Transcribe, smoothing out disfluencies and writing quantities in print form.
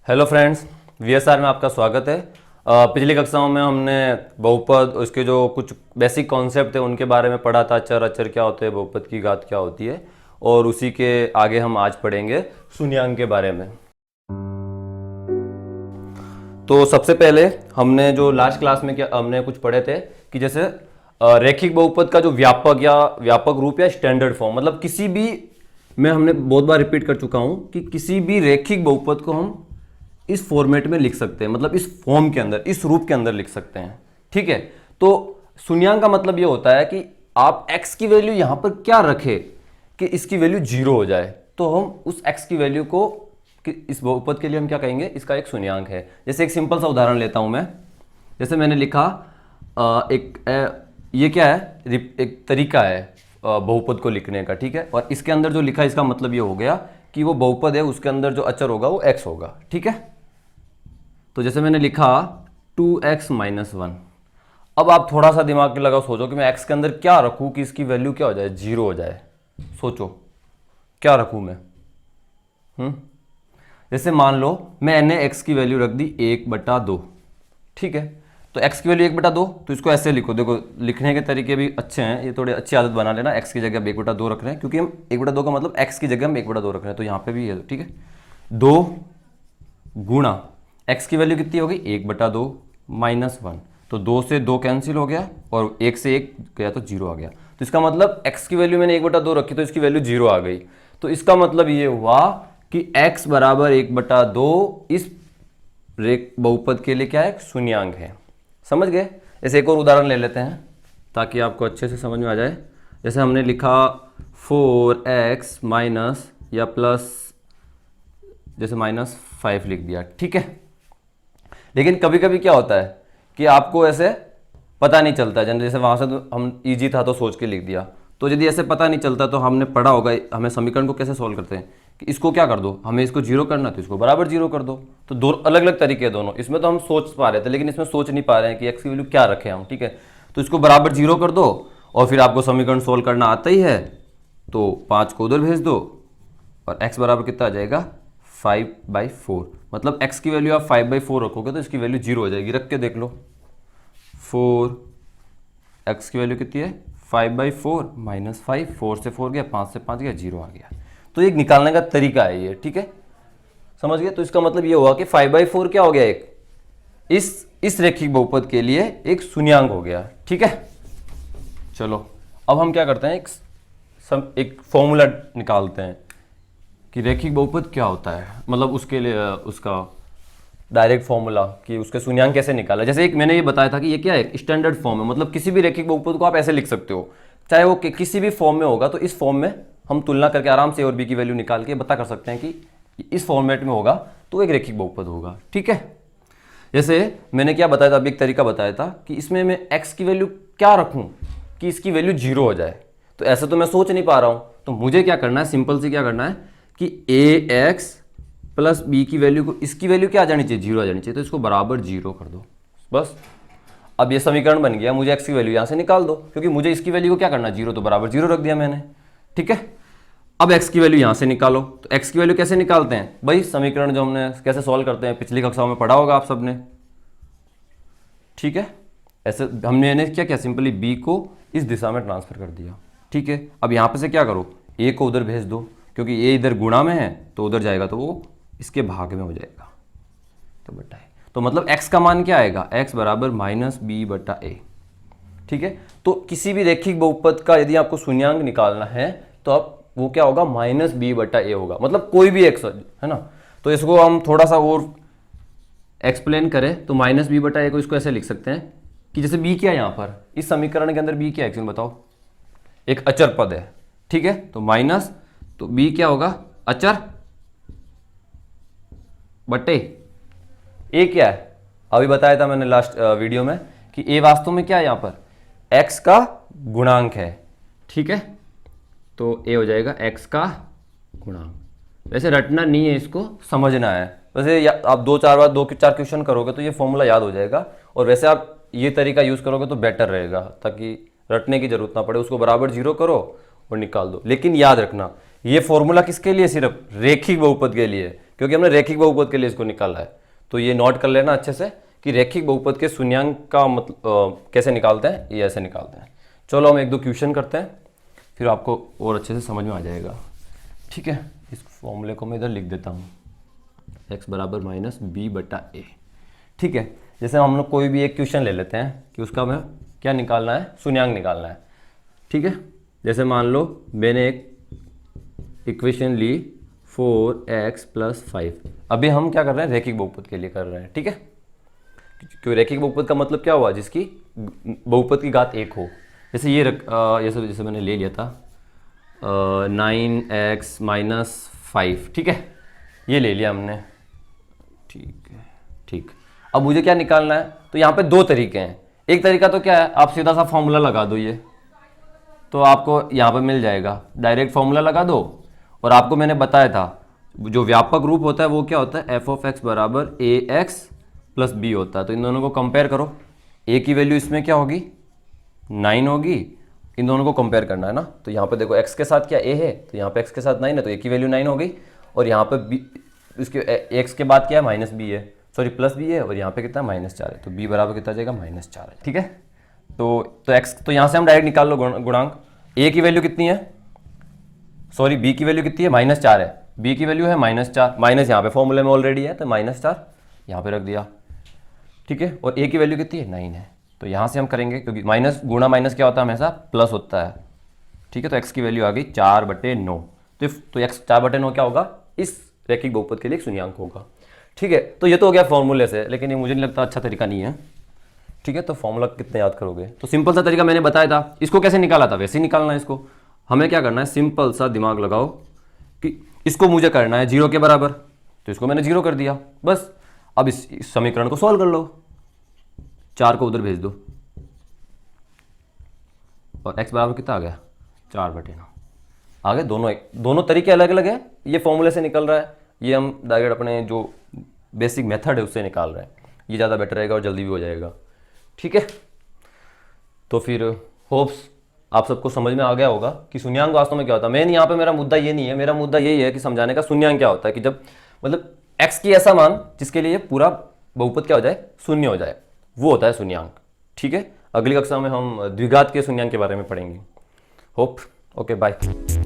Hello friends, VSR में आपका स्वागत है। पिछली कक्षाओं में हमने बहुपद, उसके जो कुछ बेसिक कॉन्सेप्ट थे उनके बारे में पढ़ा था। चर अचर क्या होते हैं, बहुपद की घात क्या होती है, और उसी के आगे हम आज पढ़ेंगे शून्यांक के बारे में। तो सबसे पहले हमने जो लास्ट क्लास में क्या हमने कुछ पढ़े थे कि जैसे रैखिक बहुपद का जो व्यापक रूप या स्टैंडर्ड फॉर्म, मतलब किसी भी, मैं हमने बहुत बार रिपीट कर चुका हूं कि किसी भी रैखिक बहुपद को हम इस फॉर्मेट में लिख सकते हैं, मतलब इस फॉर्म के अंदर, इस रूप के अंदर लिख सकते हैं। ठीक है, तो शून्यांक का मतलब यह होता है कि आप x की वैल्यू यहां पर क्या रखें कि इसकी वैल्यू 0 हो जाए, तो हम उस x की वैल्यू को इस बहुपद के लिए हम क्या कहेंगे, इसका एक शून्यांक है। जैसे एक सिंपल सा उदाहरण लेता हूं मैं। जैसे मैंने लिखा ये क्या है, एक तरीका है बहुपद को लिखने का। ठीक है, और इसके अंदर जो लिखा है इसका मतलब ये हो गया कि वो बहुपद है, उसके अंदर जो अचर होगा वो x होगा। ठीक है, तो जैसे मैंने लिखा 2x - 1। अब आप थोड़ा सा दिमाग लगाओ, सोचो कि मैं x के अंदर क्या रखूं कि इसकी वैल्यू क्या हो जाए, 0 हो जाए। सोचो क्या रखूं मैं। जैसे मान लो मैंने x की वैल्यू रख दी 1/2। ठीक है, तो x की वैल्यू 1/2, तो इसको ऐसे लिखो। देखो लिखने के तरीके भी अच्छे हैं, ये थोड़ी अच्छी आदत बना लेना। x की जगह हम 1/2 रख रहे हैं, क्योंकि हम 1/2 का मतलब x की जगह हम 1/2 रख रहे हैं, तो यहाँ पे भी है। ठीक है, 2 गुणा x की वैल्यू कितनी होगी, 1/2 - 1, तो 2 से 2 कैंसिल हो गया और 1 से 1 गया तो 0 आ गया। तो इसका मतलब x की वैल्यू मैंने 1/2 रखी तो इसकी वैल्यू 0 आ गई। तो इसका मतलब ये हुआ कि x बराबर 1/2 इस बहुपद के लिए क्या है, शून्यांक है। समझ गए। ऐसे एक और उदाहरण ले लेते हैं ताकि आपको अच्छे से समझ में आ जाए। जैसे हमने लिखा 4x माइनस या प्लस, जैसे -5 लिख दिया। ठीक है, लेकिन कभी कभी क्या होता है कि आपको ऐसे पता नहीं चलता है। जैसे वहां से तो हम इजी था तो सोच के लिख दिया, तो यदि ऐसे पता नहीं चलता तो हमने पढ़ा होगा हमें समीकरण को कैसे सोल्व करते हैं कि इसको क्या कर दो, हमें इसको 0 करना तो इसको बराबर 0 कर दो। तो दो अलग अलग तरीके हैं दोनों। इसमें तो हम सोच पा रहे थे, लेकिन इसमें सोच नहीं पा रहे हैं कि x की वैल्यू क्या रखें हम। ठीक है, तो इसको बराबर 0 कर दो और फिर आपको समीकरण सोल्व करना आता ही है, तो 5 को उधर भेज दो और x बराबर कितना आ जाएगा, 5/4। मतलब x की वैल्यू आप 5/4 रखोगे तो इसकी वैल्यू 0 हो जाएगी। रख के देख लो, 4 x की वैल्यू कितनी है, 5/4 - 5, 4 से 4 गया, 5 से 5 गया, 0 आ गया। तो एक निकालने का तरीका है ये। ठीक है, समझ गए। तो इसका मतलब ये हुआ कि 5/4 क्या हो गया, एक इस रैखिक बहुपद के लिए एक शून्यांक हो गया। ठीक है, चलो अब हम क्या करते हैं, एक फॉर्मूला निकालते हैं कि रैखिक बहुपद क्या होता है, मतलब उसके लिए उसका डायरेक्ट फॉर्मूला कि उसके शून्यांक कैसे निकाला। जैसे एक मैंने ये बताया था कि ये क्या है, स्टैंडर्ड फॉर्म है, मतलब किसी भी रैखिक बहुपद को आप ऐसे लिख सकते हो, चाहे वो किसी भी फॉर्म में होगा। तो इस फॉर्म में हम तुलना करके आराम से और बी की वैल्यू निकाल के बता कर सकते हैं कि इस फॉर्मेट में होगा तो एक रैखिक बहुपद होगा। ठीक है, जैसे मैंने क्या बताया था, अभी एक तरीका बताया था कि इसमें मैं x की वैल्यू क्या रखूं कि इसकी वैल्यू 0 हो जाए। तो ऐसे तो मैं सोच नहीं पा रहा हूं, तो मुझे क्या करना है, सिंपल से क्या करना है कि ax प्लस b की वैल्यू को, इसकी वैल्यू क्या आ जानी चाहिए, 0 आ जानी चाहिए, तो इसको बराबर 0 कर दो बस। अब ये समीकरण बन गया, मुझे x की वैल्यू यहां से निकाल दो, क्योंकि मुझे इसकी वैल्यू को क्या करना है, 0, तो बराबर 0 रख दिया मैंने। ठीक है, अब x की वैल्यू यहां से निकालो। तो x की वैल्यू कैसे निकालते हैं भाई, समीकरण जो हमने कैसे सॉल्व करते हैं पिछली कक्षाओं में पढ़ा होगा आप सबने। ठीक है, ऐसे हमने क्या किया, सिंपली b को इस दिशा में ट्रांसफर कर दिया। ठीक है, अब यहां पे से क्या करो, a को उधर भेज दो, क्योंकि a इधर गुणा में है तो उधर जाएगा तो वो इसके भाग में हो जाएगा, तो बटा है। तो मतलब x का मान क्या आएगा, x बराबर -b/a। ठीक है, तो किसी भी रैखिक बहुपद का यदि आपको शून्यांक निकालना है तो आप वो क्या होगा, -b/a होगा, मतलब कोई भी x है ना। तो इसको हम थोड़ा सा और एक्सप्लेन करें तो -b/a को इसको ऐसे लिख सकते हैं कि जैसे b क्या है यहाँ पर, इस समीकरण के अंदर b क्या है एक्चुअली बताओ, एक अचर पद है। ठीक है, तो माइनस, तो b क्या होगा, अचर बटे a क्या है, अभी बताया था मैंने लास्ट वीडियो में कि a वास्तव में क्या है, यहाँ पर x का गुणांक है। ठीक है, तो a हो जाएगा x का गुणांक। वैसे रटना नहीं है, इसको समझना है। वैसे आप 2-4 क्वेश्चन करोगे तो ये फॉर्मूला याद हो जाएगा, और वैसे आप ये तरीका यूज करोगे तो बेटर रहेगा, ताकि रटने की जरूरत ना पड़े। उसको बराबर 0 करो और निकाल दो। लेकिन याद रखना ये फॉर्मूला किसके लिए, सिर्फ रैखिक बहुपद के लिए, क्योंकि हमने रैखिक बहुपद के लिए इसको निकाला है। तो ये नोट कर लेना अच्छे से कि रैखिक बहुपद के शून्यांक का मतलब कैसे निकालते हैं, ये ऐसे निकालते हैं। चलो हम एक दो क्वेश्चन करते हैं, फिर आपको और अच्छे से समझ में आ जाएगा। ठीक है, इस फॉर्मूले को मैं इधर लिख देता हूँ, x बराबर माइनस बी बटा ए। ठीक है, जैसे हम लोग कोई भी एक क्वेश्चन ले लेते हैं कि उसका हमें क्या निकालना है, शून्यांक निकालना है। ठीक है, जैसे मान लो मैंने एक इक्वेशन ली 4x + 5। अभी हम क्या कर रहे हैं, रैखिक बहुपद के लिए कर रहे हैं। ठीक है, क्योंकि रैखिक बहुपद का मतलब क्या हुआ, जिसकी बहुपद की घात 1 हो। जैसे ये जैसे मैंने ले लिया था 9x - 5। ठीक है, ये ले लिया हमने। ठीक है, ठीक। अब मुझे क्या निकालना है, तो यहाँ पे दो तरीके हैं। एक तरीका तो क्या है, आप सीधा सा फॉर्मूला लगा दो, ये तो आपको यहाँ पे मिल जाएगा, डायरेक्ट फॉर्मूला लगा दो। और आपको मैंने बताया था जो व्यापक रूप होता है वो क्या होता है, f(x) बराबर ax + b होता है। तो इन दोनों को कंपेयर करो, a की वैल्यू इसमें क्या होगी, 9 होगी। इन दोनों को कंपेयर करना है ना, तो यहाँ पे देखो x के साथ क्या a है, तो यहाँ पे x के साथ 9 है, तो a की वैल्यू 9 हो गई। और यहाँ पे b, इसके x के बाद क्या है, -b है, सॉरी +b है, और यहाँ पे कितना -4 है, तो b बराबर कितना जाएगा, -4 है। ठीक है, तो x, तो यहाँ से हम डायरेक्ट निकाल लो गुणांक। a की वैल्यू कितनी है, सॉरी b की वैल्यू कितनी है, -4 है, b की वैल्यू है -4, माइनस यहाँ पे फॉर्मूले में ऑलरेडी है, तो -4 यहाँ पे रख दिया। ठीक है, और a की वैल्यू कितनी है, 9 है, तो यहाँ से हम करेंगे, क्योंकि माइनस गुणा माइनस क्या होता है, हमेशा प्लस होता है। ठीक है, तो x की वैल्यू आ गई 4/9। तो x 4/9 क्या होगा, इस रैखिक बहुपद के लिए एक शून्यांक होगा। ठीक है, तो ये तो हो गया फॉर्मूले से, लेकिन ये मुझे नहीं लगता अच्छा तरीका नहीं है। ठीक है, तो फॉर्मूला कितने याद करोगे, तो सिंपल सा तरीका मैंने बताया था। इसको कैसे निकाला था, वैसे ही निकालना है इसको। हमें क्या करना है, सिंपल सा दिमाग लगाओ कि इसको मुझे करना है 0 के बराबर, तो इसको मैंने 0 कर दिया बस। अब इस समीकरण को सॉल्व कर लो, 4 को उधर भेज दो, और x बराबर कितना आ गया, 4/9 आ गए। दोनों तरीके अलग अलग है, ये फॉर्मूले से निकल रहा है, ये हम डायरेक्ट अपने जो बेसिक मेथड है उससे निकाल रहे हैं। ये ज़्यादा बेटर रहेगा और जल्दी भी हो जाएगा। ठीक है, तो फिर होप्स आप सबको समझ में आ गया होगा कि शून्यांक वास्तव में क्या होता है। मेन यहाँ पे मेरा मुद्दा ये नहीं है, मेरा मुद्दा यही है कि समझाने का शून्यांक क्या होता है, कि जब मतलब x की ऐसा मान जिसके लिए पूरा बहुपद क्या हो जाए, शून्य हो जाए, वो होता है शून्यांक। ठीक है, अगली कक्षा में हम द्विघात के शून्यांक के बारे में पढ़ेंगे। Hope, okay, bye.